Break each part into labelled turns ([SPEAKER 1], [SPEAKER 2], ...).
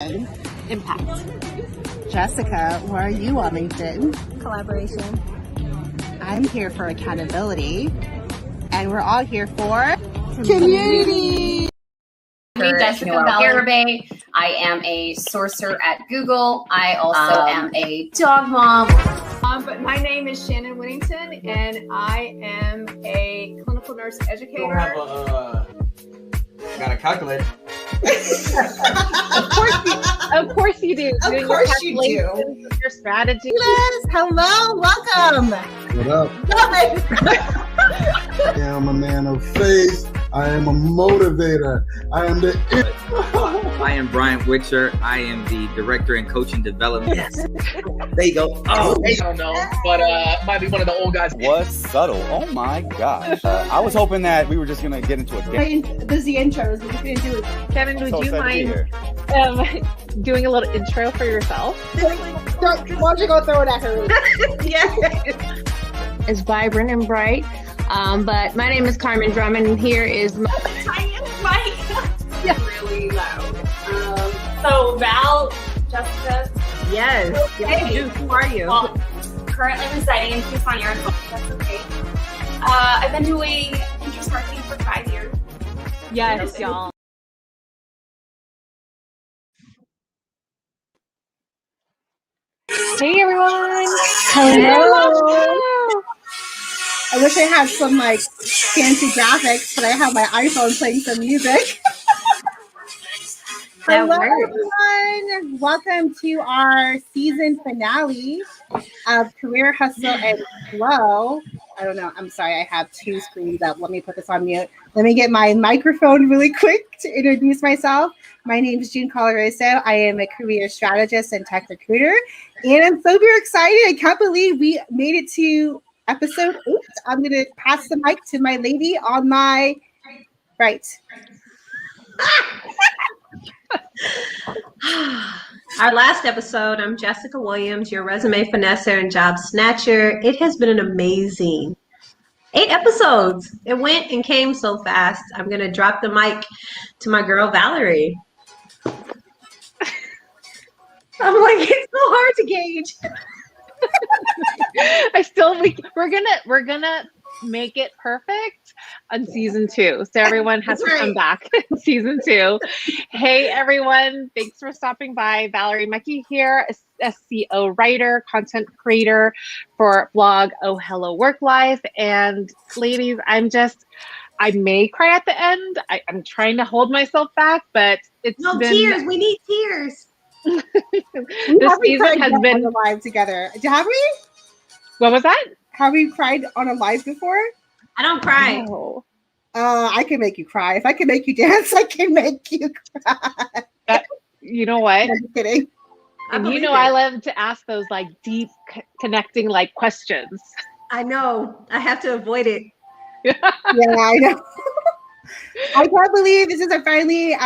[SPEAKER 1] Impact. Jessica, where are you on LinkedIn?
[SPEAKER 2] Collaboration.
[SPEAKER 1] I'm here for accountability. And we're all here for community.
[SPEAKER 3] Jessica Valerie. I am a sourcer at Google. I also am a dog mom.
[SPEAKER 4] But my name is Shannon Whittington, and I am a clinical nurse educator.
[SPEAKER 5] You don't have got a calculator.
[SPEAKER 4] Of course you do.
[SPEAKER 1] Of course you do.
[SPEAKER 4] Your strategy.
[SPEAKER 1] Yes, hello, welcome.
[SPEAKER 6] What up? I am a man of faith. I am a motivator. I am the.
[SPEAKER 7] I am Brian Witcher. I am the director in coaching development. Yes. There you go.
[SPEAKER 5] Oh, I don't know, but might be one of the old guys.
[SPEAKER 8] Was subtle. Oh my gosh. I was hoping that we were just gonna get into a game.
[SPEAKER 1] This is the intros. We couldn't do it.
[SPEAKER 4] Kevin, would you mind doing a little intro for yourself?
[SPEAKER 1] Why don't you go throw it at her?
[SPEAKER 4] Yes.
[SPEAKER 2] It's vibrant and bright. But my name is Carmen Drummond, and here is my
[SPEAKER 9] tiny mic. Really loud. So Val, Jessica.
[SPEAKER 4] Yes.
[SPEAKER 9] Hey,
[SPEAKER 4] who are you?
[SPEAKER 9] Well, currently residing in Tucson, Arizona. That's okay. I've been doing Pinterest marketing for 5 years.
[SPEAKER 4] Yes, y'all. Hey, everyone.
[SPEAKER 1] Hello. I wish I had some like fancy graphics, but I have my iPhone playing some music. Hello, everyone. Welcome to our season finale of Career Hustle and Flow. I don't know. I'm sorry. I have two screens up. Let me put this on mute. Let me get my microphone really quick to introduce myself. My name is June Colaroso. I am a career strategist and tech recruiter. And I'm super excited. I can't believe we made it to episode 8. I'm going to pass the mic to my lady on my right.
[SPEAKER 10] Our last episode, I'm Jessica Williams, your resume finesser and job snatcher. It has been an amazing 8 episodes. It went and came so fast. I'm going to drop the mic to my girl, Valerie. I'm like, it's so hard to gauge.
[SPEAKER 4] We're gonna make it perfect on season 2. So everyone has to come back in season 2. Hey everyone, thanks for stopping by. Valerie Mekki here, SEO writer, content creator for blog Oh Hello Work Life. And ladies, I may cry at the end. I'm trying to hold myself back, but it's
[SPEAKER 10] tears. We need tears.
[SPEAKER 4] This season has been
[SPEAKER 1] on a live together. Have we?
[SPEAKER 4] What was that?
[SPEAKER 1] Have we cried on a live before?
[SPEAKER 10] I don't cry.
[SPEAKER 4] No.
[SPEAKER 1] I can make you cry. If I can make you dance, I can make you cry.
[SPEAKER 4] You know what?
[SPEAKER 1] I'm kidding.
[SPEAKER 4] And I love to ask those like deep connecting like questions.
[SPEAKER 10] I know. I have to avoid it.
[SPEAKER 1] Yeah, I know. I can't believe this is finally,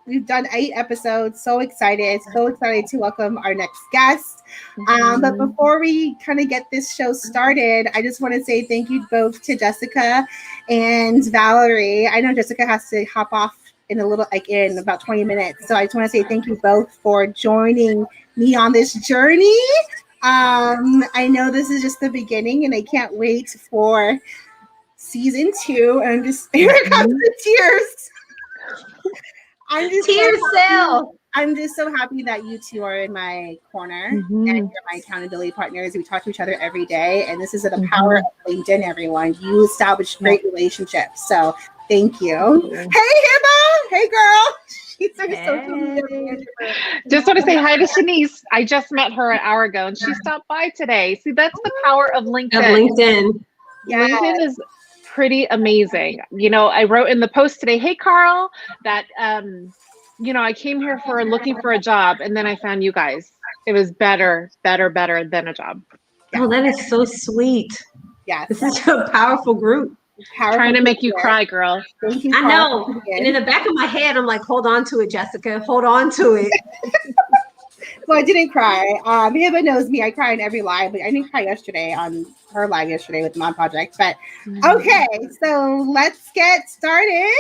[SPEAKER 1] we've done 8 episodes. So excited to welcome our next guest. But before we kind of get this show started, I just want to say thank you both to Jessica and Valerie. I know Jessica has to hop off in about 20 minutes. So I just want to say thank you both for joining me on this journey. I know this is just the beginning and I can't wait for season 2, and here comes the tears. I'm just so happy that you two are in my corner and you're my accountability partners. We talk to each other every day, and this is the power of LinkedIn, everyone. You establish great relationships. So thank you. Hey, Hibba. Hey, girl. She's so
[SPEAKER 4] just want to say hi to Shaniece. I just met her an hour ago, and she stopped by today. See, that's the power of LinkedIn.
[SPEAKER 1] Yes.
[SPEAKER 4] LinkedIn is pretty amazing. I wrote in the post today, hey Carl, that I came here looking for a job, and then I found you guys. It was better than a job.
[SPEAKER 10] Oh, that is so sweet.
[SPEAKER 1] Yeah,
[SPEAKER 10] this is a powerful group.
[SPEAKER 4] Trying to make you cry, girl.
[SPEAKER 1] Thank you.
[SPEAKER 10] I know. And in the back of my head, I'm like, hold on to it, Jessica. Hold on to it.
[SPEAKER 1] Well, I didn't cry. Hibba knows me. I cry in every live, but I didn't cry on her live yesterday with the Mod Project. But okay, so let's get started.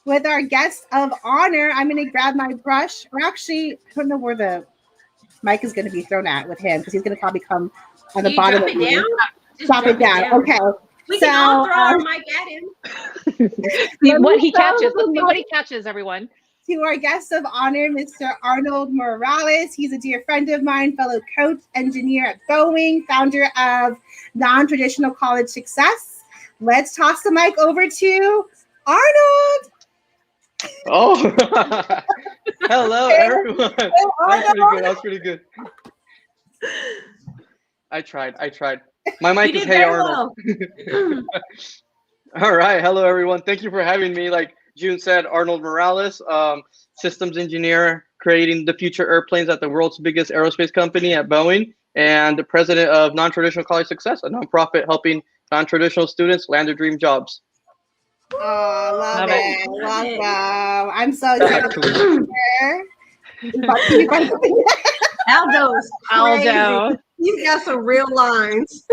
[SPEAKER 1] with our guest of honor. I'm going to grab my brush. Or actually, I don't know where the mic is going to be thrown at with him because he's going to probably come on the bottom
[SPEAKER 10] drop
[SPEAKER 1] of
[SPEAKER 10] it
[SPEAKER 1] me.
[SPEAKER 10] down?
[SPEAKER 1] Drop it down. Okay.
[SPEAKER 10] We can all throw our mic at him.
[SPEAKER 4] What he catches. Let's see what he catches, everyone.
[SPEAKER 1] To our guest of honor, Mr. Arnold Morales. He's a dear friend of mine, fellow coach, engineer at Boeing, founder of Nontraditional College Success. Let's toss the mic over to Arnold.
[SPEAKER 11] Oh, hello, everyone. That was pretty good. I tried. My mic is Hey Arnold. All right. Hello, everyone. Thank you for having me. Like June said, Arnold Morales, systems engineer, creating the future airplanes at the world's biggest aerospace company at Boeing, and the president of Nontraditional College Success, a nonprofit helping non-traditional students land their dream jobs.
[SPEAKER 1] Oh, love it. Welcome. I'm so excited to be here.
[SPEAKER 10] Aldo. He's got some real lines.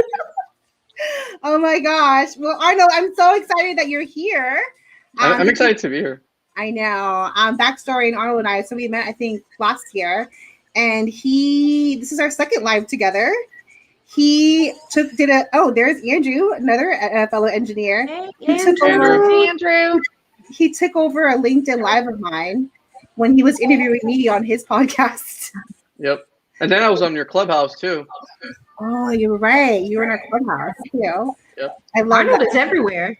[SPEAKER 1] Oh my gosh. Well, Arnold, I'm so excited that you're here.
[SPEAKER 11] I'm excited to be here.
[SPEAKER 1] I know. Backstory in Arnold and I. So we met, I think, last year. And this is our second live together. He there's Andrew, another fellow engineer.
[SPEAKER 10] Hey,
[SPEAKER 4] Andrew.
[SPEAKER 1] He took over a LinkedIn Live of mine when he was interviewing me on his podcast.
[SPEAKER 11] Yep. And then I was on your Clubhouse too.
[SPEAKER 1] Oh, you're right. You were in our Clubhouse too.
[SPEAKER 11] Yep.
[SPEAKER 1] I love
[SPEAKER 10] Arnold
[SPEAKER 1] that.
[SPEAKER 10] is everywhere.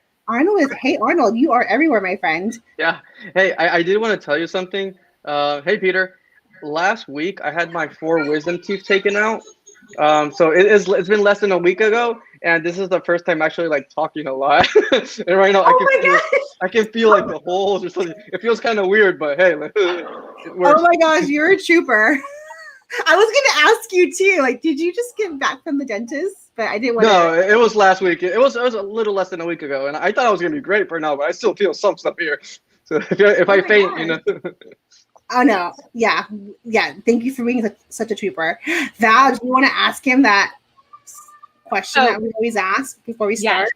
[SPEAKER 1] Hey Arnold, you are everywhere, my friend.
[SPEAKER 11] Yeah. Hey, I did want to tell you something. Hey Peter, last week I had my 4 wisdom teeth taken out. So it's been less than a week ago, and this is the first time actually like talking a lot. And right now I can feel like the holes or something. It feels kind of weird, but hey, it works.
[SPEAKER 1] Oh my gosh, you're a trooper. I was gonna ask you too. Like, did you just get back from the dentist? But I didn't want to.
[SPEAKER 11] No, it was last week. It was a little less than a week ago, and I thought I was gonna be great for now, but I still feel some stuff here. So if I faint, you know.
[SPEAKER 1] Oh no, yeah. Thank you for being such a trooper. Val, do you want to ask him that question that we always ask before we start?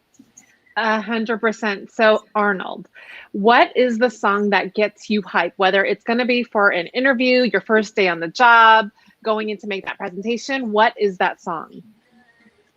[SPEAKER 4] 100%. So Arnold, what is the song that gets you hyped? Whether it's going to be for an interview, your first day on the job, going in to make that presentation, what is that song?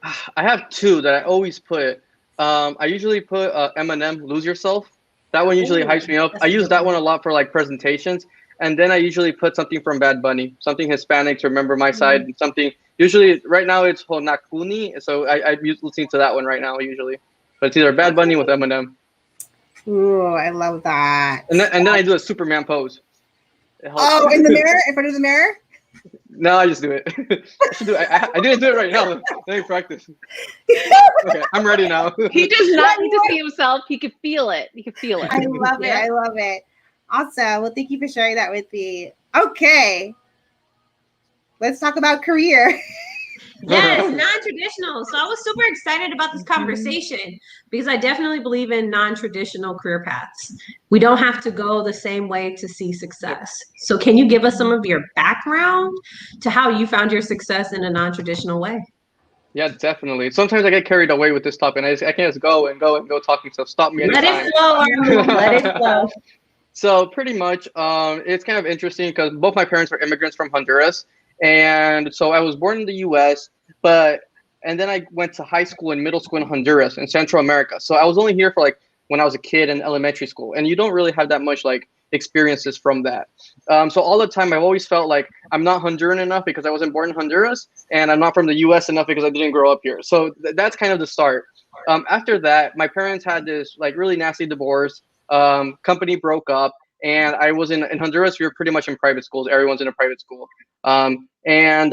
[SPEAKER 11] I have 2 that I always put. I usually put Eminem, Lose Yourself. That one usually hypes me up. I use that one a lot for like presentations. And then I usually put something from Bad Bunny, something Hispanic to remember my side, and something usually right now it's Honakuni. So I'm listening to that one right now usually. But it's either Bad Bunny with Eminem.
[SPEAKER 1] Ooh, I love that.
[SPEAKER 11] And then I do a Superman pose.
[SPEAKER 1] Oh, in the mirror? In front of the mirror?
[SPEAKER 11] No, I just do it. I should do it. I didn't do it right now. Let me practice. Okay, I'm ready now.
[SPEAKER 4] He does not need to see himself. He can feel it.
[SPEAKER 1] I love it. I love it. Awesome. Well, thank you for sharing that with me. Okay. Let's talk about career.
[SPEAKER 10] Yes, non-traditional. So I was super excited about this conversation because I definitely believe in non-traditional career paths. We don't have to go the same way to see success. So can you give us some of your background to how you found your success in a non-traditional way?
[SPEAKER 11] Yeah, definitely. Sometimes I get carried away with this topic, and I can't just go talking stuff. Stop me anytime.
[SPEAKER 10] Let it flow, Arnold. Let it flow.
[SPEAKER 11] So pretty much, it's kind of interesting because both my parents were immigrants from Honduras. And so I was born in the U.S., and then I went to high school and middle school in Honduras in Central America. So I was only here for like when I was a kid in elementary school. And you don't really have that much like experiences from that. So all the time I've always felt like I'm not Honduran enough because I wasn't born in Honduras, and I'm not from the U.S. enough because I didn't grow up here. So that's kind of the start. After that, my parents had this like really nasty divorce. Company broke up, and I was in Honduras. We were pretty much in private schools. Everyone's in a private school. And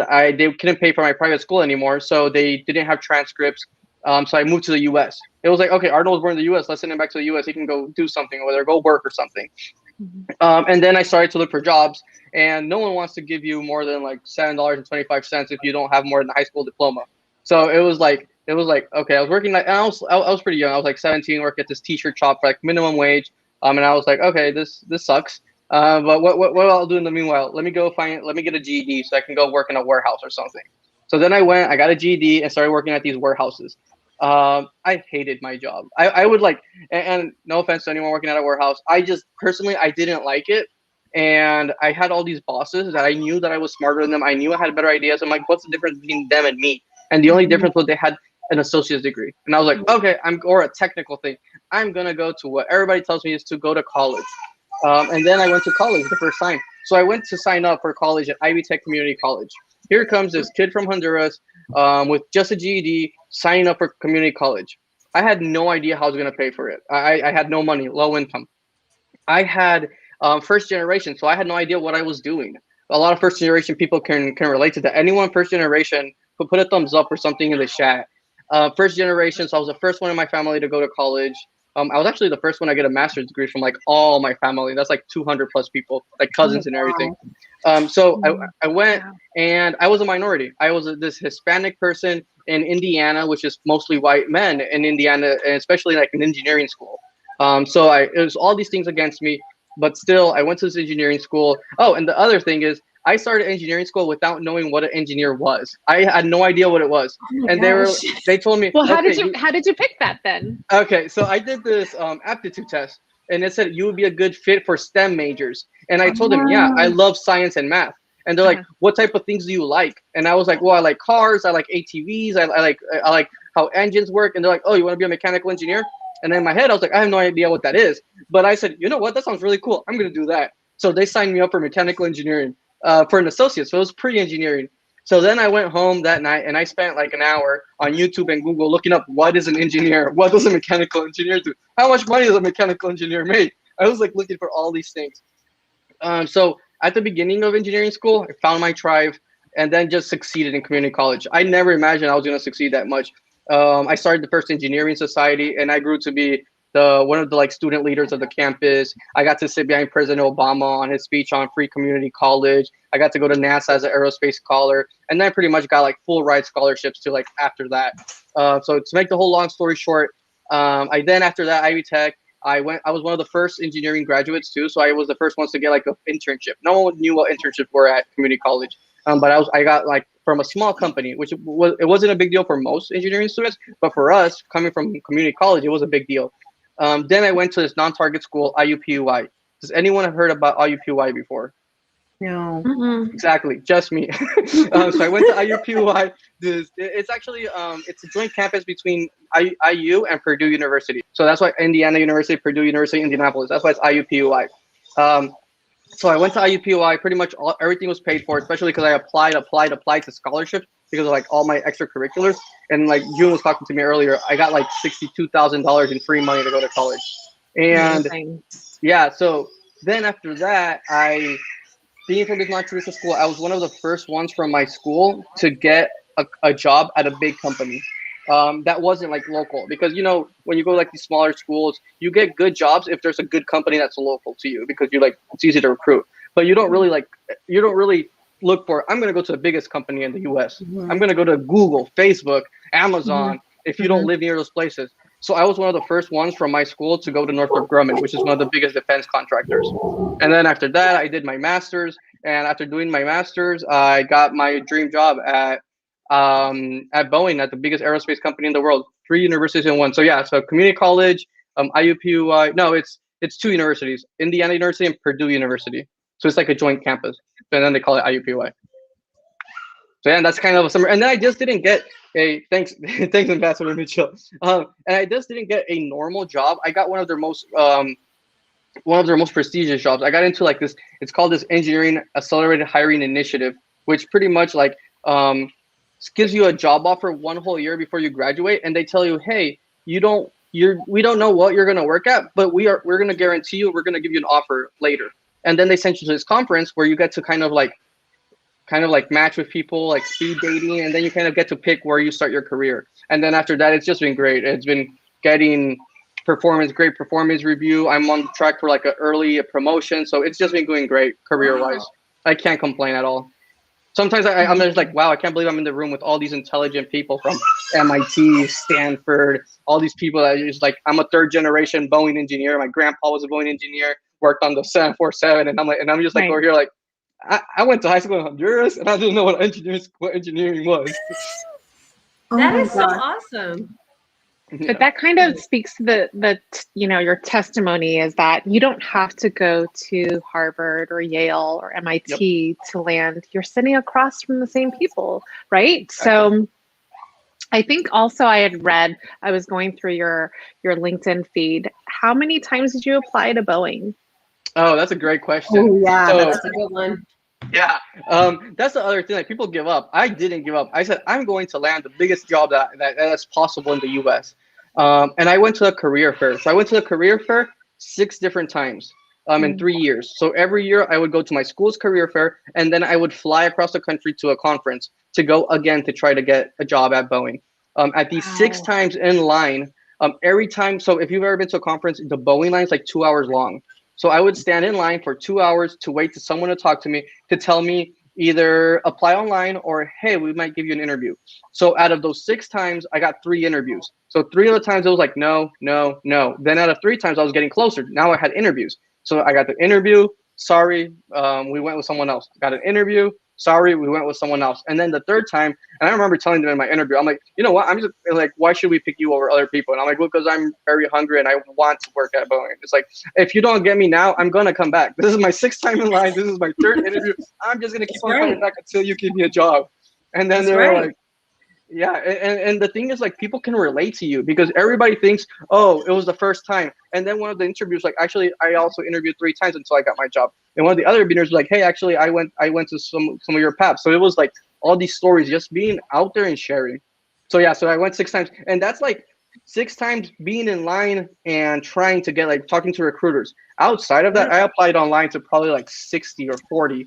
[SPEAKER 11] they couldn't pay for my private school anymore, so they didn't have transcripts. So I moved to the U.S. It was like, okay, Arnold was born in the U.S. Let's send him back to the U.S. He can go do something, or whether go work or something. And then I started to look for jobs, and no one wants to give you more than like $7.25 if you don't have more than a high school diploma. So it was like, okay, I was working like, and I was pretty young. I was like 17, work at this t-shirt shop for like minimum wage. And I was like, okay, this sucks. But what I'll do in the meanwhile, let me get a GED so I can go work in a warehouse or something. So then I got a GED and started working at these warehouses. I hated my job. I would like, and no offense to anyone working at a warehouse, I just personally, I didn't like it. And I had all these bosses that I knew that I was smarter than them. I knew I had better ideas. I'm like, what's the difference between them and me? And the only difference was they had an associate's degree. And I was like, okay, or a technical thing. I'm going to go to what everybody tells me is to go to college. And then I went to college the first time. So I went to sign up for college at Ivy Tech Community College. Here comes this kid from Honduras with just a GED signing up for community college. I had no idea how I was going to pay for it. I had no money, low income. I had first generation, so I had no idea what I was doing. A lot of first generation people can relate to that. Anyone first generation, put a thumbs up or something in the chat. First generation, so I was the first one in my family to go to college. I was actually the first one to get a master's degree from like all my family. That's like 200 plus people, like cousins and everything. So I went, and I was a minority. I was this Hispanic person in Indiana, which is mostly white men in Indiana, and especially like an engineering school. So it was all these things against me, but still I went to this engineering school. Oh, and the other thing is I started engineering school without knowing what an engineer was. I had no idea what it was. And they told me,
[SPEAKER 4] well, how did you pick that then?
[SPEAKER 11] Okay, so I did this aptitude test, and it said you would be a good fit for STEM majors. And I told them, yeah, I love science and math. And they're like, what type of things do you like? And I was like, well, I like cars, I like ATVs, I like how engines work. And they're like, oh, you want to be a mechanical engineer? And in my head, I was like, I have no idea what that is. But I said, you know what? That sounds really cool. I'm going to do that. So they signed me up for mechanical engineering for an associate. So it was pre-engineering. So then I went home that night and I spent like an hour on YouTube and Google looking up what is an engineer? What does a mechanical engineer do? How much money does a mechanical engineer make? I was like looking for all these things. So at the beginning of engineering school, I found my tribe and then just succeeded in community college. I never imagined I was going to succeed that much. I started the first engineering society, and I grew to be one of the like student leaders of the campus. I got to sit behind President Obama on his speech on free community college. I got to go to NASA as an aerospace scholar, and then I pretty much got like full ride scholarships to like after that. So to make the whole long story short, after that Ivy Tech, I was one of the first engineering graduates too. So I was the first ones to get like an internship. No one knew what internships were at community college. But I got like from a small company, which wasn't a big deal for most engineering students, but for us coming from community college, it was a big deal. Then I went to this non-target school, IUPUI. Does anyone have heard about IUPUI before?
[SPEAKER 1] No.
[SPEAKER 11] Exactly, just me. So I went to IUPUI. It's actually it's a joint campus between IU and Purdue University. So that's why Indiana University, Purdue University, Indianapolis. That's why it's IUPUI. So I went to IUPUI. Pretty much everything was paid for, especially because I applied to scholarships because of like all my extracurriculars. And like June was talking to me earlier, I got like $62,000 in free money to go to college. And yeah, so then after that, being from this non-traditional school, I was one of the first ones from my school to get a job at a big company. That wasn't like local, because you know when you go to like these smaller schools, you get good jobs if there's a good company that's local to you, because you're like it's easy to recruit. But you don't really look for I'm going to go to the biggest company in the US. I'm going to go to Google, Facebook, Amazon if you don't live near those places. So I was one of the first ones from my school to go to Northrop Grumman, which is one of the biggest defense contractors. And then after that, I did my master's. And after doing my master's, I got my dream job at Boeing, at the biggest aerospace company in the world. 3 universities in one. So yeah, so community college, IUPUI. No, it's 2 universities, Indiana University and Purdue University. So it's like a joint campus. And then they call it IUPUI. So yeah, that's kind of a summer. And then I just didn't get thanks Ambassador Mitchell. And I just didn't get a normal job. I got one of their most prestigious jobs. I got into like this. It's called this Engineering Accelerated Hiring Initiative, which pretty much like gives you a job offer 1 whole year before you graduate, and they tell you, hey, we don't know what you're gonna work at, but we're gonna guarantee you, we're gonna give you an offer later. And then they send you to this conference where you get to kind of like match with people, like speed dating, and then you kind of get to pick where you start your career. And then after that, it's just been great. It's been getting great performance review. I'm on track for like an early promotion. So it's just been going great career-wise. Wow. I can't complain at all. Sometimes I'm just like, wow, I can't believe I'm in the room with all these intelligent people from MIT, Stanford, all these people that are just like, I'm a 3rd generation Boeing engineer. My grandpa was a Boeing engineer, worked on the 747. And I'm just like over here like, I went to high school in Honduras and I didn't know what engineering was.
[SPEAKER 10] That is so awesome.
[SPEAKER 4] But that kind of speaks to the your testimony is that you don't have to go to Harvard or Yale or MIT to land. You're sitting across from the same people, right?
[SPEAKER 11] Exactly.
[SPEAKER 4] So I think also I had read, I was going through your LinkedIn feed. How many times did you apply to Boeing?
[SPEAKER 11] Oh, that's a great question.
[SPEAKER 1] Oh, yeah,
[SPEAKER 11] So,
[SPEAKER 10] That's a good one.
[SPEAKER 11] yeah, that's the other thing. Like people give up. I didn't give up. I said I'm going to land the biggest job that's possible in the U.S. And I went to a career fair. So I went to the career fair 6 different times in 3 years. So every year I would go to my school's career fair, and then I would fly across the country to a conference to go again to try to get a job at Boeing. At these 6 times in line, every time. So if you've ever been to a conference, the Boeing line is like 2 hours long. So I would stand in line for 2 hours to wait for someone to talk to me, to tell me either apply online or, hey, we might give you an interview. So out of those 6 times, I got 3 interviews. So 3 of the times it was like, no, no, no. Then out of 3 times I was getting closer. Now I had interviews. So I got the interview. Sorry, we went with someone else. Got an interview. Sorry, we went with someone else. And then the 3rd time, and I remember telling them in my interview, I'm like, you know what? I'm just like, why should we pick you over other people? And I'm like, well, because I'm very hungry and I want to work at Boeing. It's like, if you don't get me now, I'm going to come back. This is my 6th time in line. This is my 3rd interview. I'm just going to keep on coming back until you give me a job. And then they were like, yeah. And the thing is, like, people can relate to you because everybody thinks, oh, it was the first time. And then one of the interviews, like, actually, I also interviewed 3 times until I got my job. And one of the other interviewers was like, hey, actually, I went to some of your paths. So it was like all these stories just being out there and sharing. So yeah, so I went 6 times, and that's like 6 times being in line and trying to get, like, talking to recruiters. Outside of that, I applied online to probably like 60 or 40.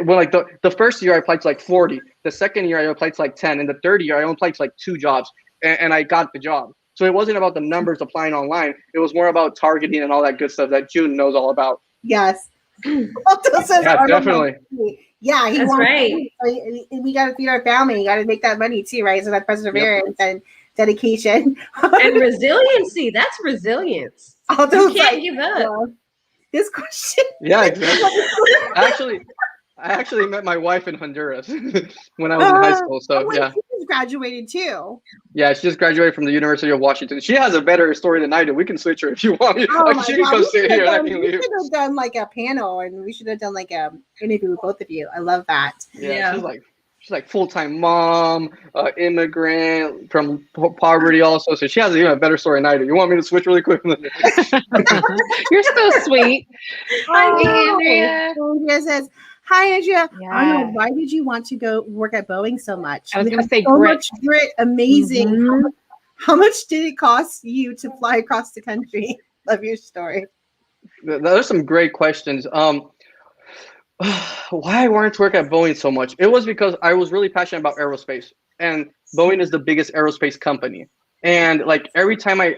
[SPEAKER 11] Well, like the first year I applied to like 40. The second year I applied to like 10. And the 3rd year I only applied to like 2 jobs, and I got the job. So it wasn't about the numbers applying online. It was more about targeting and all that good stuff that June knows all about.
[SPEAKER 1] Yes.
[SPEAKER 11] Yeah, definitely.
[SPEAKER 1] Yeah,
[SPEAKER 10] That's right.
[SPEAKER 1] We got to feed our family. You got to make that money too, right? So that perseverance and dedication
[SPEAKER 10] and resiliency. That's resilience. You can't give up.
[SPEAKER 1] This question.
[SPEAKER 11] Yeah, exactly. I actually met my wife in Honduras when I was in high school. So yeah,
[SPEAKER 1] she just graduated too.
[SPEAKER 11] Yeah, she just graduated from the University of Washington. She has a better story than I do. We can switch her if you want. Like, she can come sit here. I can leave.
[SPEAKER 1] We should have done like a panel, and we should have done like a interview with both of you. I love that.
[SPEAKER 11] Yeah. She's like full-time mom, immigrant from poverty also. So she has even a better story than I do. You want me to switch really quick?
[SPEAKER 4] You're so sweet.
[SPEAKER 1] Hi, Andrea. Andrea says, hi, Andrea. Yeah. Why did you want to go work at Boeing so much?
[SPEAKER 4] I was going to say
[SPEAKER 1] so
[SPEAKER 4] grit.
[SPEAKER 1] Much grit. Amazing. Mm-hmm. How much did it cost you to fly across the country? Love your story.
[SPEAKER 11] Those are some great questions. Why I wanted to work at Boeing so much? It was because I was really passionate about aerospace, and Boeing is the biggest aerospace company. And like every time and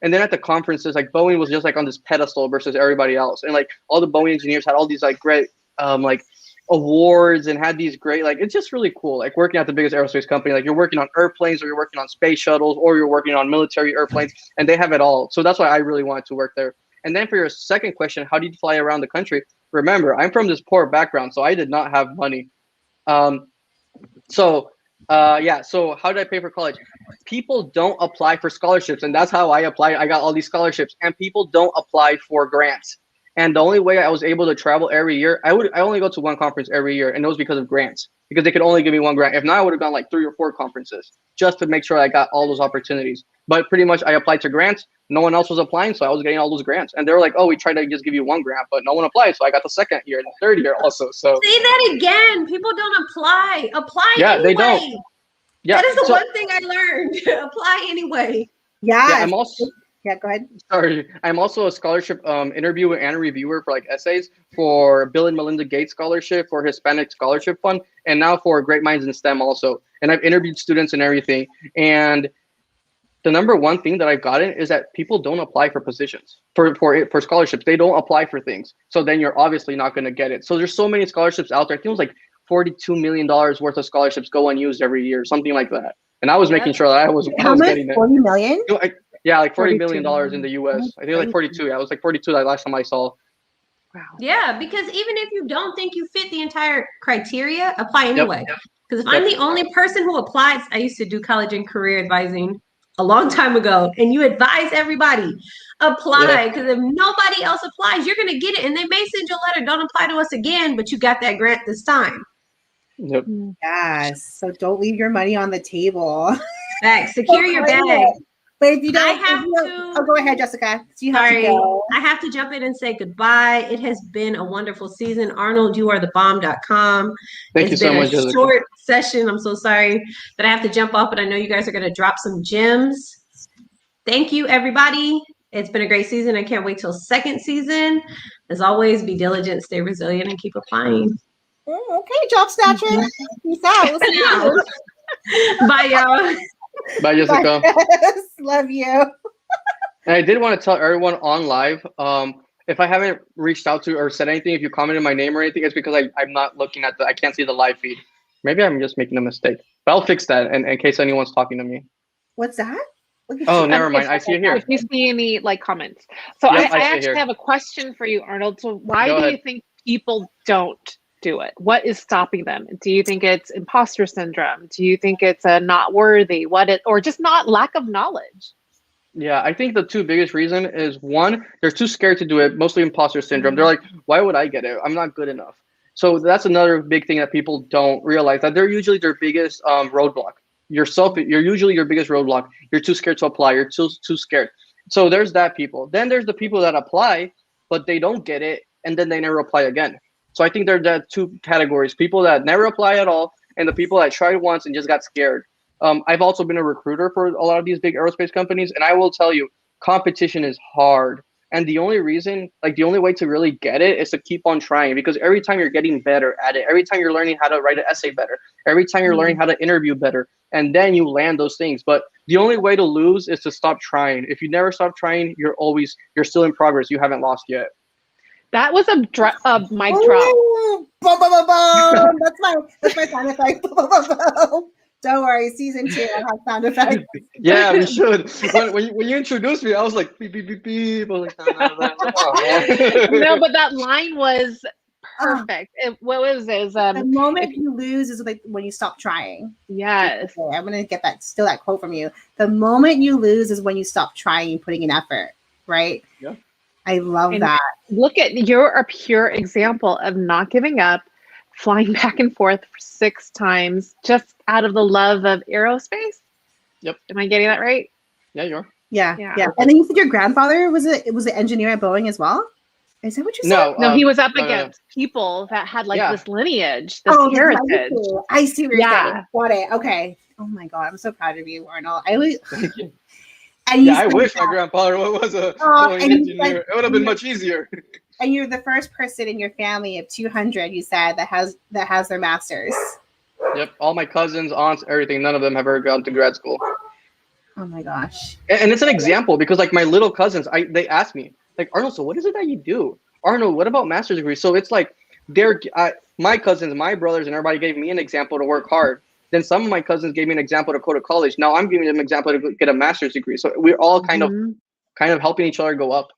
[SPEAKER 11] then at the conferences, like Boeing was just like on this pedestal versus everybody else. And like all the Boeing engineers had all these like great like awards and had these great, like, it's just really cool. Like working at the biggest aerospace company, like you're working on airplanes or you're working on space shuttles or you're working on military airplanes, and they have it all. So that's why I really wanted to work there. And then for your second question, how do you fly around the country? Remember, I'm from this poor background, so I did not have money. So how did I pay for college? People don't apply for scholarships, and that's how I applied. I got all these scholarships, and people don't apply for grants. And the only way I was able to travel every year, I only go to one conference every year, and it was because of grants, because they could only give me one grant. If not, I would have gone like 3 or 4 conferences just to make sure I got all those opportunities. But pretty much I applied to grants. No one else was applying, so I was getting all those grants. And they were like, oh, we tried to just give you 1 grant, but no one applied. So I got the 2nd year and the 3rd year also. So
[SPEAKER 10] say that again. People don't apply. Apply anyway.
[SPEAKER 11] They don't. Yeah,
[SPEAKER 10] that is the one thing I learned. Apply anyway.
[SPEAKER 1] Yeah.
[SPEAKER 11] I'm also.
[SPEAKER 1] Yeah, go ahead.
[SPEAKER 11] Sorry, I'm also a scholarship interviewer and reviewer for like essays for Bill and Melinda Gates Scholarship, for Hispanic Scholarship Fund, and now for Great Minds in STEM also. And I've interviewed students and everything. And the number one thing that I've gotten is that people don't apply for positions, for scholarships. They don't apply for things. So then you're obviously not going to get it. So there's so many scholarships out there. I think it was like $42 million worth of scholarships go unused every year, something like that. And I was making sure that I was getting it.
[SPEAKER 1] 40 million?
[SPEAKER 11] Yeah, like $40 million in the US. I think like 42. Yeah, it was like 42 that last time I saw.
[SPEAKER 10] Wow. Yeah, because even if you don't think you fit the entire criteria, apply anyway. Because if I'm the only person who applies, I used to do college and career advising. a long time ago, and you advise everybody apply, because if nobody else applies, you're gonna get it, and they may send you a letter, don't apply to us again, but you got that grant this time.
[SPEAKER 11] Yep.
[SPEAKER 1] Yes. So don't leave your money on the table.
[SPEAKER 10] Back, secure your bag.
[SPEAKER 1] But if you don't,
[SPEAKER 10] I have to.
[SPEAKER 1] Go ahead, Jessica. You have
[SPEAKER 10] Sorry,
[SPEAKER 1] to go.
[SPEAKER 10] I have to jump in and say goodbye. It has been a wonderful season. Arnold, you are the bomb.com.
[SPEAKER 11] Thank you so much, Jessica.
[SPEAKER 10] Short session. I'm so sorry that I have to jump off, but I know you guys are going to drop some gems. Thank you, everybody. It's been a great season. I can't wait till second season. As always, be diligent, stay resilient, and keep applying.
[SPEAKER 1] Okay, job snatcher. Peace out. We'll see you.
[SPEAKER 10] Bye, y'all.
[SPEAKER 11] Bye, Jessica.
[SPEAKER 1] Bye. Love you.
[SPEAKER 11] And I did want to tell everyone on live, if I haven't reached out to or said anything, if you commented my name or anything, it's because I'm not looking at I can't see the live feed. Maybe I'm just making a mistake. But I'll fix that in case anyone's talking to me.
[SPEAKER 1] What's that?
[SPEAKER 11] Oh, never mind. I see it here.
[SPEAKER 4] If you see any comments. So
[SPEAKER 11] Yep,
[SPEAKER 4] I actually have a question for you, Arnold. So why do you think people don't do it? What is stopping them? Do you think it's imposter syndrome? Do you think it's a not worthy? Or just not lack of knowledge?
[SPEAKER 11] Yeah, I think the two biggest reason is one, they're too scared to do it, mostly imposter syndrome. They're like, why would I get it? I'm not good enough. So that's another big thing that people don't realize, that they're usually their biggest roadblock. You're usually your biggest roadblock. You're too scared to apply. You're too scared. So there's that people. Then there's the people that apply, but they don't get it, and then they never apply again. So I think there's that two categories: people that never apply at all, and the people that tried once and just got scared. I've also been a recruiter for a lot of these big aerospace companies, and I will tell you, competition is hard. And the only reason, the only way to really get it is to keep on trying, because every time you're getting better at it, every time you're learning how to write an essay better, every time you're learning how to interview better, and then you land those things. But the only way to lose is to stop trying. If you never stop trying, you're still in progress. You haven't lost yet.
[SPEAKER 4] That was a mic drop.
[SPEAKER 1] Boom, boom, boom, boom. That's my sound effect. Boom, boom, boom, boom. Don't worry, season 2 will have sound effects.
[SPEAKER 11] Yeah, we should. When you introduced me, I was like, beep, beep, beep, beep. I was like,
[SPEAKER 4] no, but that line was perfect. What was it?
[SPEAKER 1] The moment you lose is when you stop trying.
[SPEAKER 4] Yes.
[SPEAKER 1] Okay, I'm gonna get that quote from you. The moment you lose is when you stop trying and putting in effort, right?
[SPEAKER 11] Yeah.
[SPEAKER 1] I love that.
[SPEAKER 4] Look you're a pure example of not giving up, flying back and forth 6 times just out of the love of aerospace.
[SPEAKER 11] Yep.
[SPEAKER 4] Am I getting that right?
[SPEAKER 11] Yeah, you are.
[SPEAKER 1] Yeah. And then you said your grandfather was an engineer at Boeing as well? Is that what you said?
[SPEAKER 4] No, he was up against people that had this lineage, this heritage.
[SPEAKER 1] I see what you're saying. Got it. Okay. Oh my God, I'm so proud of you, Arnold.
[SPEAKER 11] I wish my grandfather was a Boeing engineer. It would have been much easier.
[SPEAKER 1] And you're the first person in your family of 200, you said, that has their master's.
[SPEAKER 11] Yep, all my cousins, aunts, everything. None of them have ever gone to grad school.
[SPEAKER 1] Oh my gosh!
[SPEAKER 11] And it's an example, because my little cousins, they ask me, Arnold, so what is it that you do? Arnold, what about master's degrees? So it's my cousins, my brothers, and everybody gave me an example to work hard. Then some of my cousins gave me an example to go to college. Now I'm giving them an example to get a master's degree. So we're all kind of helping each other go up.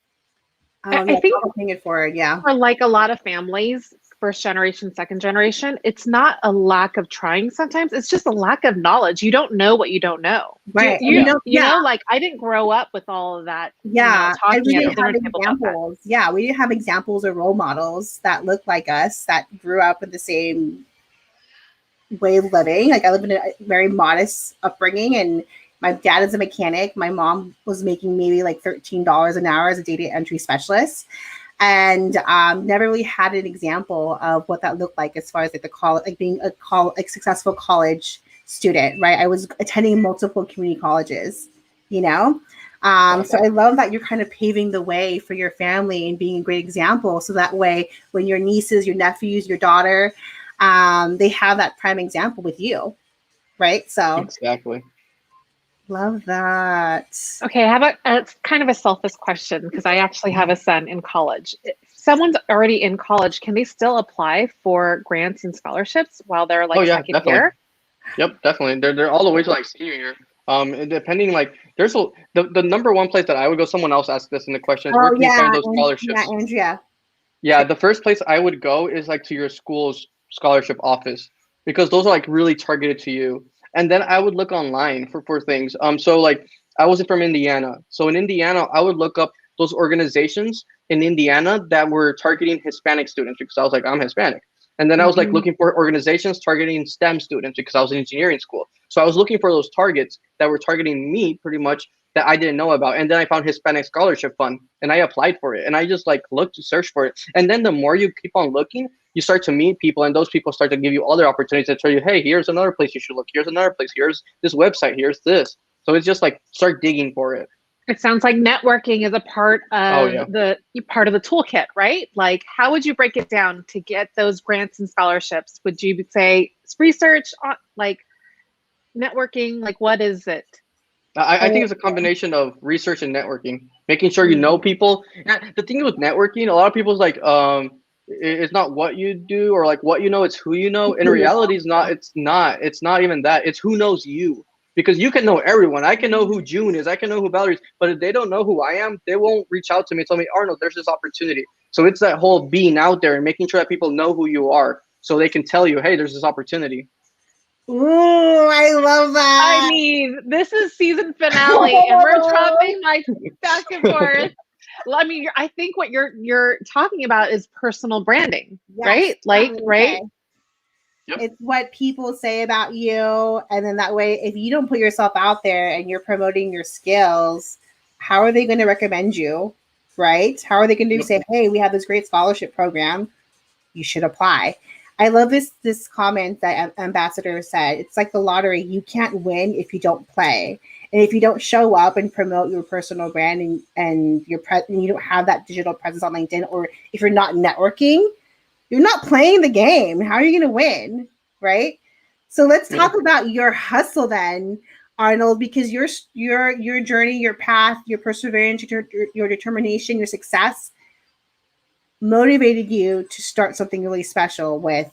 [SPEAKER 4] I think
[SPEAKER 1] paying it forward, yeah.
[SPEAKER 4] For a lot of families, first generation, second generation, it's not a lack of trying sometimes. It's just a lack of knowledge. You don't know what you don't know.
[SPEAKER 1] Right.
[SPEAKER 4] You know, I didn't grow up with all of that.
[SPEAKER 1] Yeah. And we didn't have examples. Yeah, we didn't have examples or role models that look like us, that grew up in the same way of living. I live in a very modest upbringing, and my dad is a mechanic. My mom was making maybe $13 an hour as a data entry specialist, and never really had an example of what that looked like as far as the college, being a successful college student, right? I was attending multiple community colleges, So I love that you're kind of paving the way for your family and being a great example. So that way, when your nieces, your nephews, your daughter, they have that prime example with you, right? So
[SPEAKER 11] exactly.
[SPEAKER 1] Love that.
[SPEAKER 4] Okay, how about it's kind of a selfish question, because I actually have a son in college. If someone's already in college, can they still apply for grants and scholarships while they're second year?
[SPEAKER 11] Yep, definitely. They're all the way to senior year. Depending there's the number one place that I would go. Someone else asked this in the questions. Where can you find those scholarships?
[SPEAKER 1] Yeah, Andrea.
[SPEAKER 11] Yeah, the first place I would go is to your school's scholarship office, because those are really targeted to you. And then I would look online for things. So I wasn't from Indiana. So in Indiana, I would look up those organizations in Indiana that were targeting Hispanic students because I was like, I'm Hispanic. And then I was like looking for organizations targeting STEM students because I was in engineering school. So I was looking for those targets that were targeting me pretty much that I didn't know about. And then I found Hispanic Scholarship Fund and I applied for it. And I just like looked to search for it. And then the more you keep on looking, you start to meet people and those people start to give you other opportunities to tell you, hey, here's another place you should look. Here's another place. Here's this website. Here's this. So it's just like start digging for it.
[SPEAKER 4] It sounds like networking is a part of the toolkit, right? Like, how would you break it down to get those grants and scholarships? Would you say it's research, like networking? Like, what is it?
[SPEAKER 11] I think it's a combination of research and networking, making sure you know people. And the thing with networking, a lot of people's like, it's not what you do or like what you know, it's who you know. In reality, it's not even that. It's who knows you. Because you can know everyone. I can know who June is. I can know who Valerie is. But if they don't know who I am, they won't reach out to me and tell me, Arnold, there's this opportunity. So it's that whole being out there and making sure that people know who you are so they can tell you, hey, there's this opportunity.
[SPEAKER 1] Ooh, I love that.
[SPEAKER 4] I mean, this is season finale and we're dropping like back and forth. Well, I mean, I think what you're talking about is personal branding, right? Like, right?
[SPEAKER 1] Yep. It's what people say about you. And then that way, if you don't put yourself out there and you're promoting your skills, how are they going to recommend you, right? How are they going to say, hey, we have this great scholarship program. You should apply. I love this comment that Ambassador said. It's like the lottery. You can't win if you don't play. And if you don't show up and promote your personal brand and you don't have that digital presence on LinkedIn, or if you're not networking, you're not playing the game. How are you going to win, right? So let's talk about your hustle then, Arnold, because your journey, your path, your perseverance, your determination, your success motivated you to start something really special with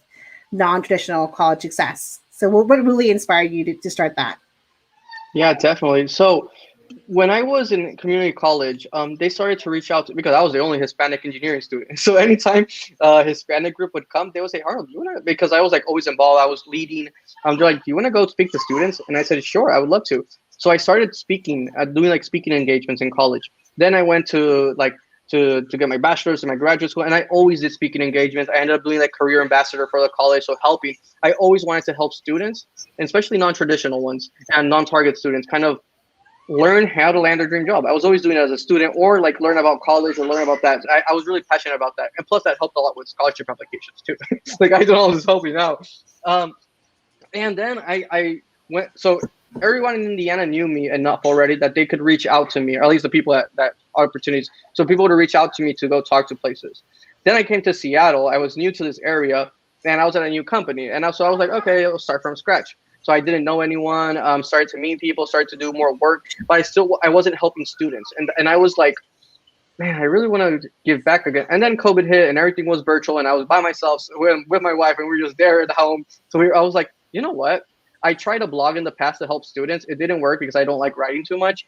[SPEAKER 1] non-traditional college success. So what really inspired you to start that?
[SPEAKER 11] Yeah, definitely. So when I was in community college, they started to reach out to, because I was the only Hispanic engineering student. So anytime a Hispanic group would come, they would say, Arnold, you wanna, because I was like always involved, I was leading. They're like, do you want to go speak to students? And I said, sure, I would love to. So I started speaking, doing like speaking engagements in college. Then I went to get my bachelor's in my graduate school, and I always did speaking engagements. I ended up doing like career ambassador for the college, so helping. I always wanted to help students, and especially non-traditional ones and non-target students, kind of learn how to land their dream job. I was always doing it as a student, or like learn about college or learn about that. I was really passionate about that, and plus that helped a lot with scholarship applications too. Like I don't always helping out. And then I went. So everyone in Indiana knew me enough already that they could reach out to me, or at least the people that opportunities. So people would reach out to me to go talk to places. Then I came to Seattle. I was new to this area, and I was at a new company, and so I was like, okay, I'll start from scratch. So I didn't know anyone, started to meet people, started to do more work, but I wasn't helping students. And I was like, man, I really want to give back again. And then COVID hit and everything was virtual, and I was by myself with my wife, and we were just there at home. So I was like, you know what? I tried to blog in the past to help students. It didn't work because I don't like writing too much.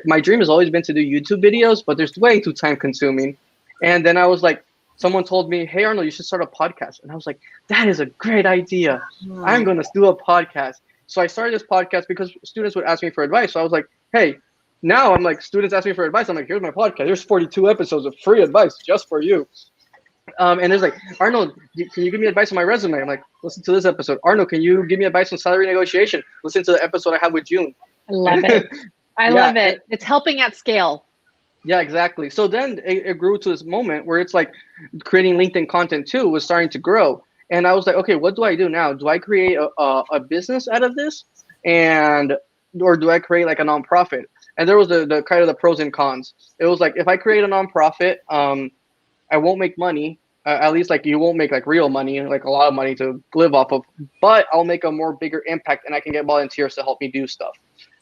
[SPEAKER 11] My dream has always been to do YouTube videos, but there's way too time consuming. And then I was like, someone told me, hey, Arnold, you should start a podcast. And I was like, that is a great idea. I'm going to do a podcast. So I started this podcast because students would ask me for advice. So I was like, hey, now I'm like, students ask me for advice. I'm like, here's my podcast. There's 42 episodes of free advice just for you. And there's like, Arnold, can you give me advice on my resume? I'm like, listen to this episode. Arnold, can you give me advice on salary negotiation? Listen to the episode I had with June.
[SPEAKER 4] I love it. I love it. It's helping at scale.
[SPEAKER 11] Yeah, exactly. So then it grew to this moment where it's like creating LinkedIn content too was starting to grow. And I was like, okay, what do I do now? Do I create a business out of this? Or do I create like a nonprofit? And there was the kind of the pros and cons. It was like, if I create a nonprofit, I won't make money. At least like you won't make like real money, like a lot of money to live off of, but I'll make a more bigger impact and I can get volunteers to help me do stuff.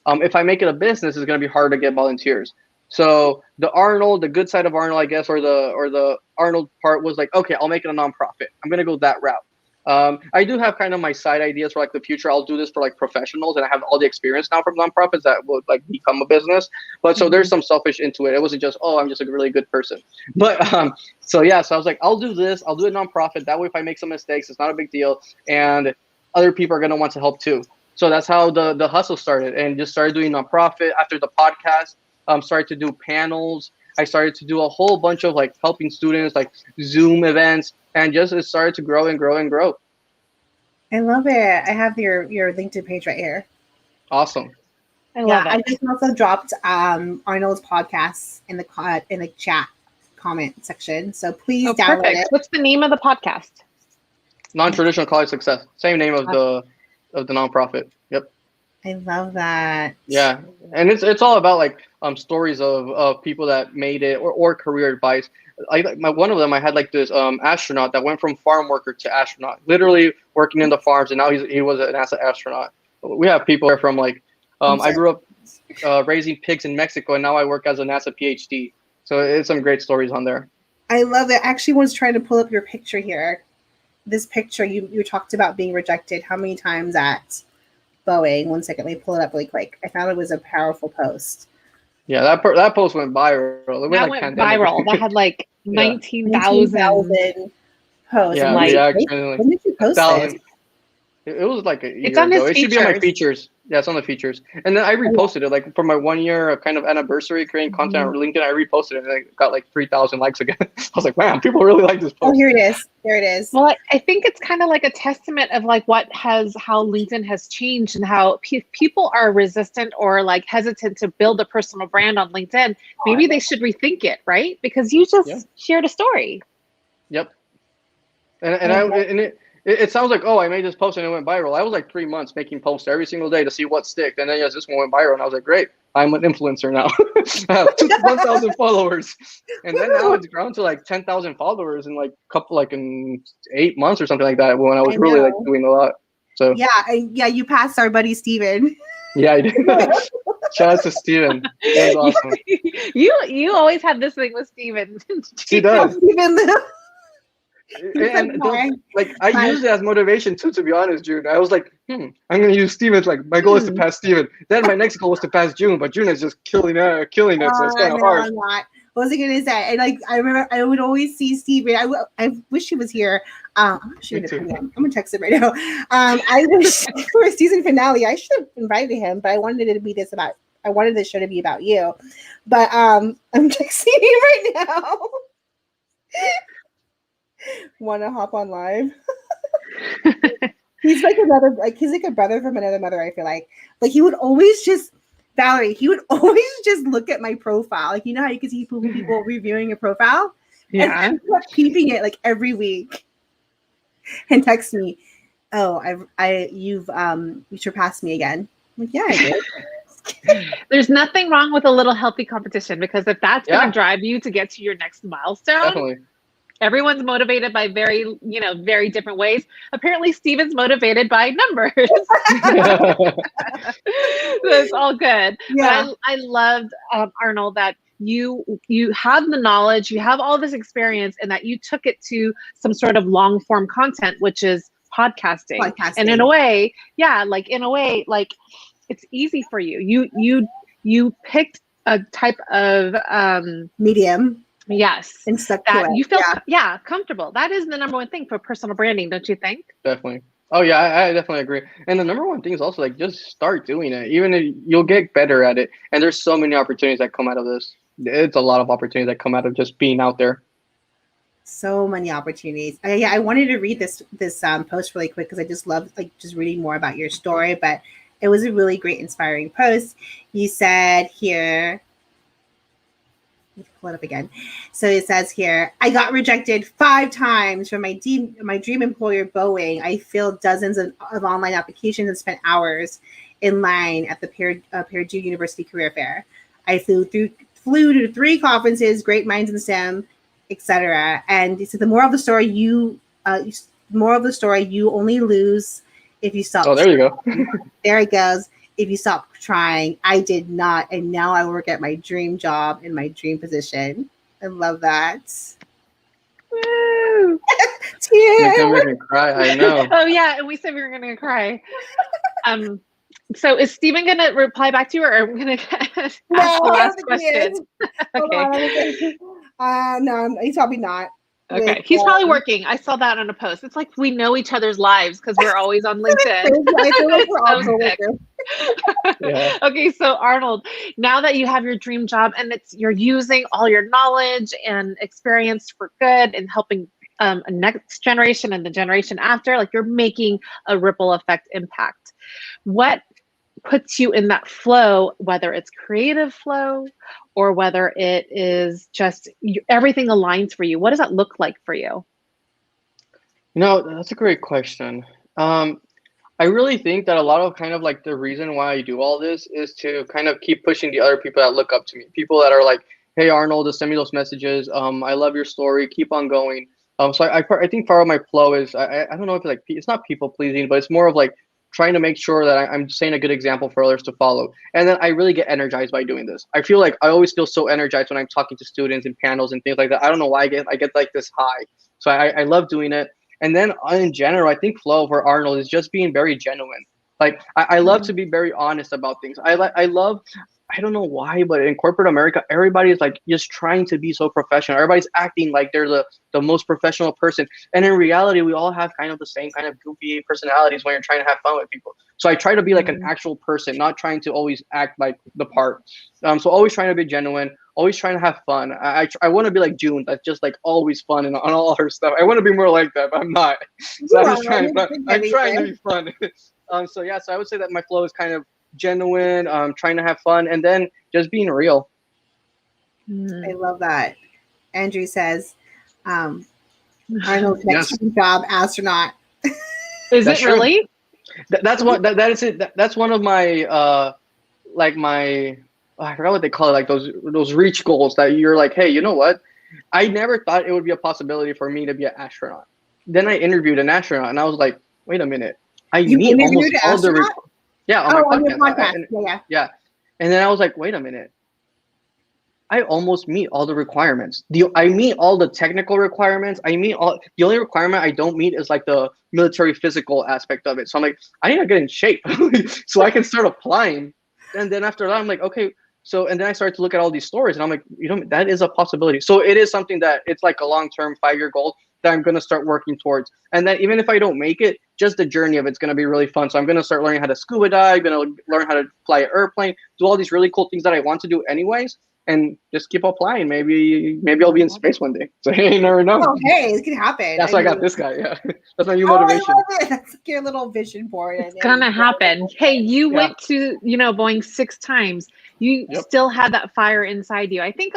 [SPEAKER 11] If I make it a business, it's going to be hard to get volunteers. So the good side of Arnold, I guess, or the Arnold part was like, okay, I'll make it a nonprofit. I'm going to go that route. I do have kind of my side ideas for like the future. I'll do this for like professionals, and I have all the experience now from nonprofits that would like become a business. But so there's some selfish into it. It wasn't just, oh, I'm just a really good person. But so I was like, I'll do this. I'll do a nonprofit. That way, if I make some mistakes, it's not a big deal, and other people are gonna want to help too. So that's how the hustle started, and just started doing nonprofit after the podcast. Started to do panels. I started to do a whole bunch of like helping students, like Zoom events, and just it started to grow and grow and grow.
[SPEAKER 1] I love it. I have your LinkedIn page right here.
[SPEAKER 11] Awesome.
[SPEAKER 4] I love it.
[SPEAKER 1] I just also dropped Arnold's podcast in the chat comment section. So please download it.
[SPEAKER 4] What's the name of the podcast?
[SPEAKER 11] Nontraditional College Success. Same name of the nonprofit. Yep.
[SPEAKER 1] I love that.
[SPEAKER 11] Yeah, and it's all about like stories of people that made it or career advice. One of them, I had like this astronaut that went from farm worker to astronaut, literally working in the farms, and now he was a NASA astronaut. We have people there from like I grew up raising pigs in Mexico, and now I work as a NASA PhD. So it's some great stories on there.
[SPEAKER 1] I love it. Actually, was trying to pull up your picture here. This picture, you talked about being rejected how many times at Boeing. 1 second, let me pull it up really quick. I found it was a powerful post.
[SPEAKER 11] Yeah, that post went viral.
[SPEAKER 4] That went viral. That had like 19,000
[SPEAKER 1] posts.
[SPEAKER 11] Yeah,
[SPEAKER 1] when did you post this?
[SPEAKER 11] It was like a year
[SPEAKER 4] It's on his
[SPEAKER 11] ago. It
[SPEAKER 4] features.
[SPEAKER 11] should be on my features. Yeah, it's on the features. And then I reposted it, like for my 1 year kind of anniversary creating content on LinkedIn. I reposted it and I got like 3,000 likes again. I was like, man, people really like this post.
[SPEAKER 1] Oh, here it is. There it is.
[SPEAKER 4] Well, I think it's kind of like a testament of like how LinkedIn has changed and how people are resistant or like hesitant to build a personal brand on LinkedIn. Maybe they should rethink it, right? Because you just shared a story.
[SPEAKER 11] Yep. And it sounds like, oh, I made this post and it went viral. I was like 3 months making posts every single day to see what sticked. And then this one went viral and I was like, great, I'm an influencer now. I have 1,000 followers. And then now it's grown to like 10,000 followers in in 8 months or something like that when I was really like doing a lot. So
[SPEAKER 1] yeah, you passed our buddy Steven.
[SPEAKER 11] Yeah, I did. Shout out to Steven. That was awesome.
[SPEAKER 4] You always have this thing with Steven.
[SPEAKER 11] He does.
[SPEAKER 1] Steven.
[SPEAKER 11] And I use it as motivation too, to be honest, June. I was like, I'm gonna use Steven's, like my goal is to pass Steven. Then my next goal was to pass June, but June is just killing it, so it's kind of hard.
[SPEAKER 1] I'm not. What was I gonna say? And like I remember I would always see Steven. I wish he was here. I'm gonna text him right now. I was for a season finale. I should have invited him, but I wanted it to be I wanted this show to be about you. But I'm texting you right now. Want to hop on live? He's like a brother from another mother. I feel like he would always just Valerie. He would always just look at my profile. Like, you know how you can see people reviewing a profile, and peeping it like every week, and text me, "Oh, you surpassed me again." I'm like, yeah, I did.
[SPEAKER 4] There's nothing wrong with a little healthy competition, because if that's going to drive you to get to your next milestone.
[SPEAKER 11] Definitely.
[SPEAKER 4] Everyone's motivated by very different ways. Apparently, Steven's motivated by numbers. That's all good.
[SPEAKER 1] Yeah.
[SPEAKER 4] But I loved, Arnold, that you have the knowledge, you have all this experience, and that you took it to some sort of long form content, which is podcasting. And in a way, it's easy for you. You picked a type of
[SPEAKER 1] medium.
[SPEAKER 4] Yes.
[SPEAKER 1] And stuck
[SPEAKER 4] that
[SPEAKER 1] to it.
[SPEAKER 4] you feel comfortable. That is the number one thing for personal branding, don't you think?
[SPEAKER 11] Definitely. Oh yeah, I definitely agree. And the number one thing is also like just start doing it. Even if you'll get better at it. And there's so many opportunities that come out of this. It's a lot of opportunities that come out of just being out there.
[SPEAKER 1] So many opportunities. I wanted to read this post really quick because I just love just reading more about your story. But it was a really great, inspiring post. You said here. Pull it up again. So it says here, I got rejected 5 times from my dream employer, Boeing. I filled dozens of online applications and spent hours in line at the Purdue University Career Fair. I flew to 3 conferences, Great Minds in STEM, etc. And so the moral of the story, you only lose if you stop.
[SPEAKER 11] Oh, there you go.
[SPEAKER 1] There it goes. If you stop trying. I did not, and now I work at my dream job in my dream position. I love that.
[SPEAKER 4] Woo!
[SPEAKER 1] Tears.
[SPEAKER 11] You're making me cry. I know.
[SPEAKER 4] Oh yeah, and we said we were going to cry. So is Steven going to reply back to you, or I'm going to ask the last question? Okay.
[SPEAKER 1] No, he's probably not.
[SPEAKER 4] Okay, he's probably working. I saw that on a post. It's like we know each other's lives because we're always on LinkedIn.
[SPEAKER 1] I feel like we're all coworkers.
[SPEAKER 11] Yeah.
[SPEAKER 4] Okay, so Arnold, now that you have your dream job and you're using all your knowledge and experience for good and helping a next generation and the generation after, like you're making a ripple effect impact. What puts you in that flow, whether it's creative flow or whether it is just everything aligns for you? What does that look like for you?
[SPEAKER 11] That's a great question. I really think that a lot of kind of like the reason why I do all this is to kind of keep pushing the other people that look up to me. People that are like, hey, Arnold, just send me those messages. I love your story. Keep on going. So I think part of my flow is, I don't know if it's not people pleasing, but it's more of like trying to make sure that I'm setting a good example for others to follow. And then I really get energized by doing this. I feel like I always feel so energized when I'm talking to students and panels and things like that. I don't know why I get like this high. So I love doing it. And then in general, I think flow for Arnold is just being very genuine. Like I love to be very honest about things. I love, I don't know why, but in corporate America, everybody is like just trying to be so professional. Everybody's acting like they're the most professional person. And in reality, we all have kind of the same kind of goofy personalities when you're trying to have fun with people. So I try to be like an actual person, not trying to always act like the part. So always trying to be genuine, always trying to have fun. I want to be like June, that's just like always fun and on all her stuff. I want to be more like that, but I'm not. So I'm trying to be fun. So I would say that my flow is kind of genuine, trying to have fun, and then just being real.
[SPEAKER 1] I love that. Andrew says, Arnold's next job, astronaut.
[SPEAKER 4] Is it really?
[SPEAKER 11] That's what that is it. That's one of my I forgot what they call it, like those reach goals that you're like, hey, you know what? I never thought it would be a possibility for me to be an astronaut. Then I interviewed an astronaut, and I was like, wait a minute. You meet almost all the on your podcast. Yeah. And then I was like, wait a minute. I almost meet all the requirements. I meet all the technical requirements. The only requirement I don't meet is like the military physical aspect of it. So I'm like, I need to get in shape so I can start applying. And then after that, I'm like, okay. So, and then I started to look at all these stories and I'm like, that is a possibility. So it is something that it's like a long-term 5-year goal that I'm going to start working towards. And then even if I don't make it, just the journey of it's going to be really fun. So I'm going to start learning how to scuba dive, going to learn how to fly an airplane, do all these really cool things that I want to do anyways, and just keep applying. Maybe I'll be in space one day. So you never know.
[SPEAKER 1] Oh, hey, it can happen.
[SPEAKER 11] That's why I got this guy. Yeah, that's my new motivation.
[SPEAKER 1] I love it. That's like your little vision board.
[SPEAKER 4] It's going to happen. Hey, you went to, Boeing 6 times. You still had that fire inside you. I think,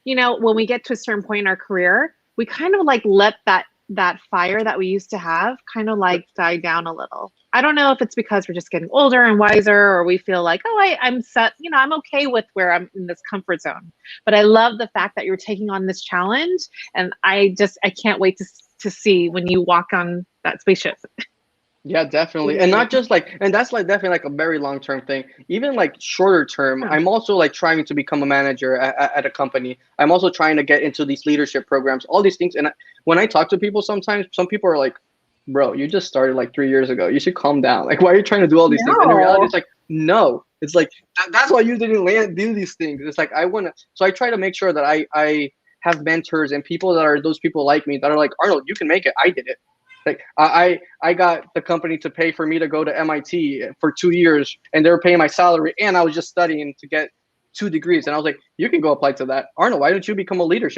[SPEAKER 4] when we get to a certain point in our career, we kind of like let that fire that we used to have kind of like die down a little. I don't know if it's because we're just getting older and wiser, or we feel like, I'm set, I'm okay with where I'm in this comfort zone. But I love the fact that you're taking on this challenge, and I can't wait to see when you walk on that spaceship.
[SPEAKER 11] Yeah, definitely. And not just and that's definitely like a very long-term thing. Even like shorter term, I'm also like trying to become a manager at a company. I'm also trying to get into these leadership programs, all these things. And when I talk to people, sometimes some people are like, bro, you just started like 3 years ago. You should calm down. Like, why are you trying to do all these things? And in reality, it's like, no, it's like, that's why you didn't do these things. It's like, so I try to make sure that I have mentors and people that are those people like me that are like, Arnold, you can make it. I did it. Like I got the company to pay for me to go to MIT for 2 years, and they were paying my salary, and I was just studying to get 2 degrees. And I was like, you can go apply to that. Arnold, why don't you become a leader?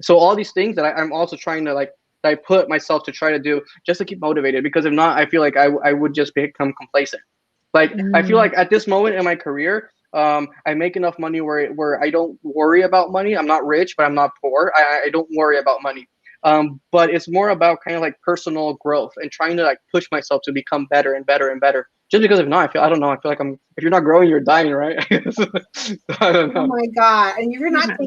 [SPEAKER 11] So all these things that I'm also trying to that I put myself to try to do just to keep motivated, because if not, I feel like I would just become complacent. Like I feel like at this moment in my career, I make enough money where I don't worry about money. I'm not rich, but I'm not poor. I don't worry about money. But it's more about kind of like personal growth and trying to like push myself to become better and better and better. Just because if not, I don't know. I feel like if you're not growing, you're dying, right? I don't know.
[SPEAKER 1] Oh my God. And if you're not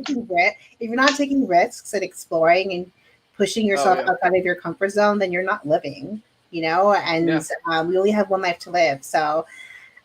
[SPEAKER 1] taking risks and exploring and pushing yourself outside of your comfort zone, then you're not living, and we only have one life to live. So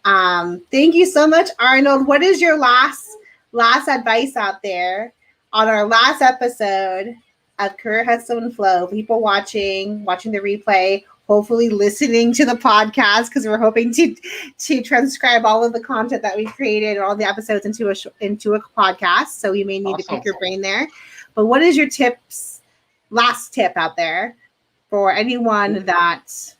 [SPEAKER 1] thank you so much, Arnold. What is your last advice out there on our last episode of Career Hustle and Flow? People watching the replay, hopefully listening to the podcast, because we're hoping to transcribe all of the content that we've created, all the episodes into a podcast. So we may need to pick your brain there. But what is your tips last tip out there for anyone that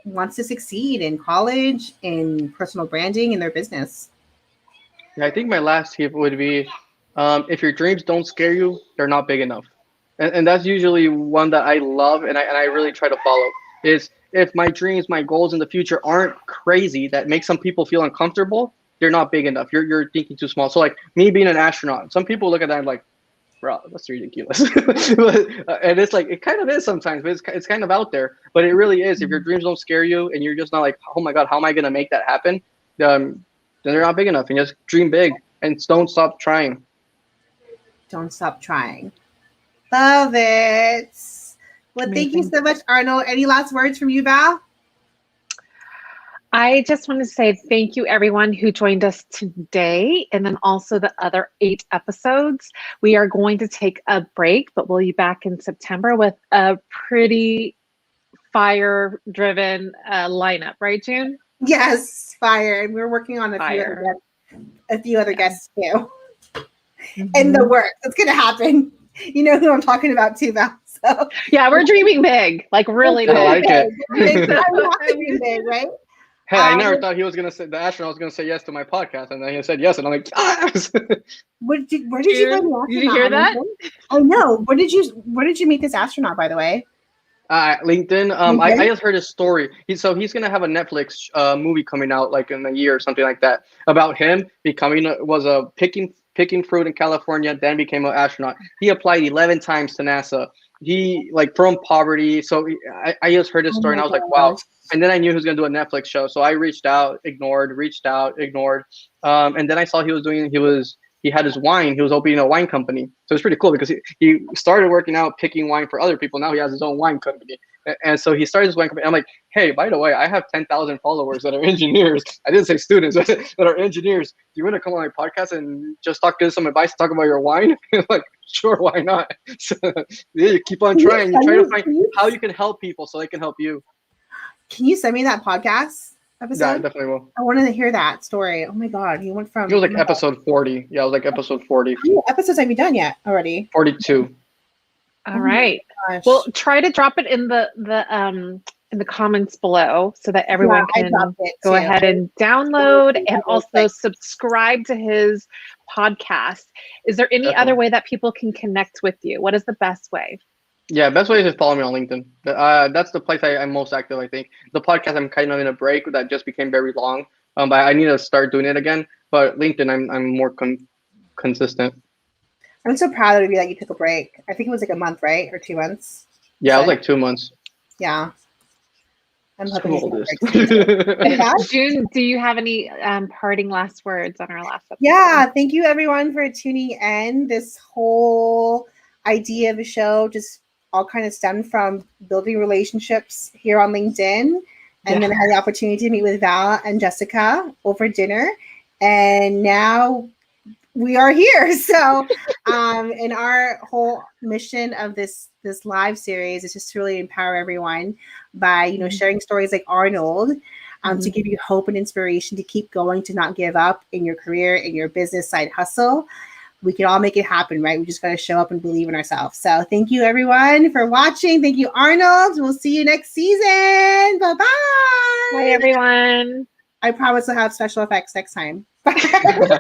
[SPEAKER 1] wants to succeed in college, in personal branding, in their business?
[SPEAKER 11] Yeah, I think my last tip would be, if your dreams don't scare you, they're not big enough. And that's usually one that I love and I really try to follow. Is if my dreams, my goals in the future aren't crazy, that make some people feel uncomfortable, they're not big enough. You're thinking too small. So like me being an astronaut, some people look at that and like, bro, that's ridiculous. And it's like, it kind of is sometimes, but it's kind of out there. But it really is. If your dreams don't scare you and you're just not like, oh my God, how am I going to make that happen? Then they're not big enough. And just dream big and don't stop trying.
[SPEAKER 1] Don't stop trying. Love it. Well, thank you so much, Arnold. Any last words from you, Val?
[SPEAKER 4] I just want to say thank you, everyone who joined us today, and then also the other 8 episodes. We are going to take a break, but we'll be back in September with a pretty fire-driven lineup, right, June?
[SPEAKER 1] Yes, fire. And we're working on a few other guests too. In the works. It's going to happen. You know who I'm talking about too, Val. So.
[SPEAKER 4] Yeah, we're dreaming big, like really big.
[SPEAKER 11] I like it.
[SPEAKER 1] Big, right?
[SPEAKER 11] Hey, I never thought he was gonna say the astronaut was gonna say yes to my podcast, and then he said yes, and I'm like, yes.
[SPEAKER 1] Where did you go?
[SPEAKER 4] Did you hear that?
[SPEAKER 1] Oh no! Where did you meet this astronaut, by the way?
[SPEAKER 11] LinkedIn. I just heard his story. He's gonna have a Netflix movie coming out like in a year or something like that about him becoming picking fruit in California, then became an astronaut. He applied 11 times to NASA. He like from poverty. So I just heard his story and I was like, wow. And then I knew he was going to do a Netflix show. So I reached out, ignored. And then I saw he had his wine. He was opening a wine company. So it's pretty cool because he started working out, picking wine for other people. Now he has his own wine company. And so he started his wine company. I'm like, hey, by the way, I have 10,000 followers that are engineers. I didn't say students, that are engineers. Do you want to come on my podcast and just give some advice, talk about your wine? Like, sure, why not? So, yeah, you keep on trying. You try to find how you can help people so they can help you.
[SPEAKER 1] Can you send me that podcast episode?
[SPEAKER 11] Yeah, I definitely will.
[SPEAKER 1] I wanted to hear that story. Oh my God, he went from.
[SPEAKER 11] It was like episode 40. Yeah, it was like episode 40.
[SPEAKER 1] How many episodes have you done yet already?
[SPEAKER 11] 42.
[SPEAKER 4] All right. Well, try to drop it in the comments below so that everyone can go ahead and download and also subscribe to his podcast. Is there any other way that people can connect with you? What is the best way?
[SPEAKER 11] Yeah, best way is just follow me on LinkedIn. That's the place I'm most active, I think. The podcast, I'm kind of in a break that just became very long. But I need to start doing it again. But LinkedIn, I'm more consistent.
[SPEAKER 1] I'm so proud of you that you took a break. I think it was like a month, right? Or 2 months?
[SPEAKER 11] Yeah, it was like 2 months.
[SPEAKER 1] Yeah. I'm hoping
[SPEAKER 4] June, do you have any parting last words on our last episode?
[SPEAKER 1] Yeah, thank you everyone for tuning in. This whole idea of a show just all kind of stemmed from building relationships here on LinkedIn. And then I had the opportunity to meet with Val and Jessica over dinner. And now we are here. So in our whole mission of this live series is just to really empower everyone by, sharing stories like Arnold to give you hope and inspiration to keep going, to not give up in your career, in your business side hustle. We can all make it happen, right? We just got to show up and believe in ourselves. So thank you everyone for watching. Thank you, Arnold. We'll see you next season. Bye-bye.
[SPEAKER 4] Bye, everyone.
[SPEAKER 1] I promise I'll have special effects next time. Bye.